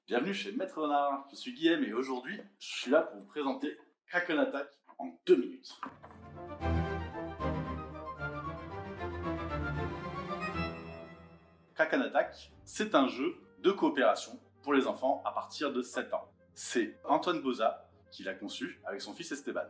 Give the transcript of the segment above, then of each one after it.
Bienvenue chez Maître Renard, je suis Guillaume et aujourd'hui, je suis là pour vous présenter Kraken Attack en 2 minutes. Kraken Attack, c'est un jeu de coopération pour les enfants à partir de 7 ans. C'est Antoine Boza qui l'a conçu avec son fils Esteban.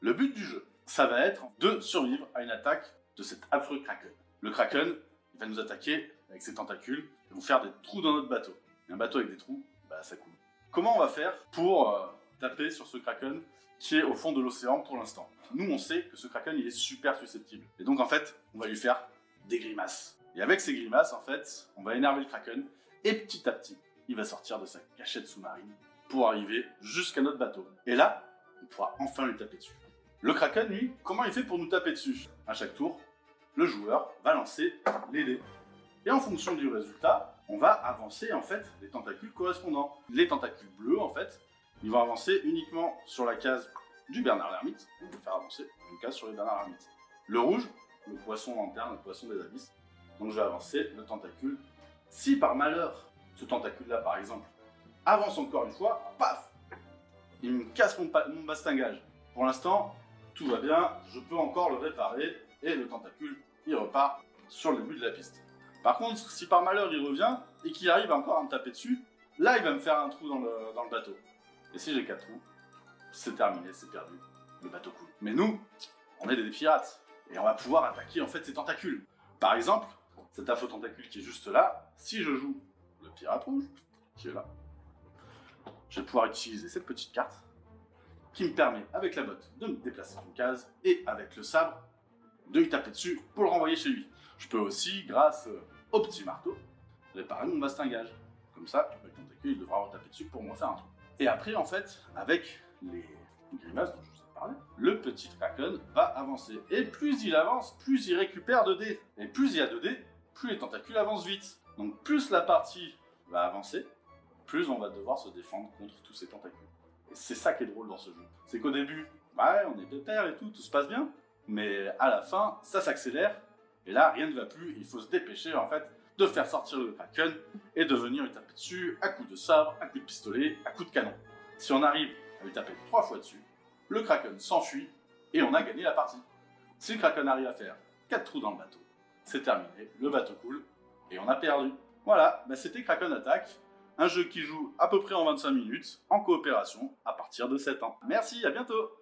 Le but du jeu, ça va être de survivre à une attaque de cet affreux Kraken. Le Kraken, il va nous attaquer avec ses tentacules et vont faire des trous dans notre bateau. Et un bateau avec des trous, bah ça coule. Comment on va faire pour taper sur ce Kraken qui est au fond de l'océan pour l'instant? Nous, on sait que ce Kraken, il est super susceptible. Et donc, en fait, on va lui faire des grimaces. Et avec ces grimaces, en fait, on va énerver le Kraken. Et petit à petit, il va sortir de sa cachette sous-marine pour arriver jusqu'à notre bateau. Et là, on pourra enfin lui taper dessus. Le Kraken, lui, comment il fait pour nous taper dessus? À chaque tour, le joueur va lancer les dés. Et en fonction du résultat, on va avancer en fait les tentacules correspondants. Les tentacules bleus, en fait, ils vont avancer uniquement sur la case du Bernard l'Ermite. On va faire avancer une case sur le Bernard l'Ermite. Le rouge, le poisson lanterne, le poisson des abysses. Donc je vais avancer le tentacule. Si par malheur, ce tentacule-là, par exemple, avance encore une fois, paf, il me casse mon bastingage. Pour l'instant, tout va bien, je peux encore le réparer et le tentacule, il repart sur le début de la piste. Par contre, si par malheur il revient et qu'il arrive encore à me taper dessus, là il va me faire un trou dans le bateau. Et si j'ai 4 trous, c'est terminé, c'est perdu, le bateau coule. Mais nous, on est des pirates et on va pouvoir attaquer en fait ces tentacules. Par exemple, cet affreux tentacule qui est juste là, si je joue le pirate rouge, qui est là, je vais pouvoir utiliser cette petite carte qui me permet avec la botte de me déplacer d'une case et avec le sabre de lui taper dessus pour le renvoyer chez lui. Je peux aussi, grâce au petit marteau, réparer mon bastingage. Comme ça, le tentacule, il devra retaper dessus pour me refaire un trou. Et après, en fait, avec les grimaces dont je vous ai parlé, le petit Kraken va avancer. Et plus il avance, plus il récupère de dés. Et plus il y a de dés, plus les tentacules avancent vite. Donc plus la partie va avancer, plus on va devoir se défendre contre tous ces tentacules. Et c'est ça qui est drôle dans ce jeu. C'est qu'au début, ouais, on est pépère et tout se passe bien. Mais à la fin, ça s'accélère. Et là, rien ne va plus. Il faut se dépêcher, en fait, de faire sortir le Kraken et de venir lui taper dessus à coups de sabre, à coups de pistolet, à coups de canon. Si on arrive à lui taper 3 fois dessus, le Kraken s'enfuit et on a gagné la partie. Si le Kraken arrive à faire 4 trous dans le bateau, c'est terminé, le bateau coule et on a perdu. Voilà, bah c'était Kraken Attack, un jeu qui joue à peu près en 25 minutes, en coopération, à partir de 7 ans. Merci, à bientôt!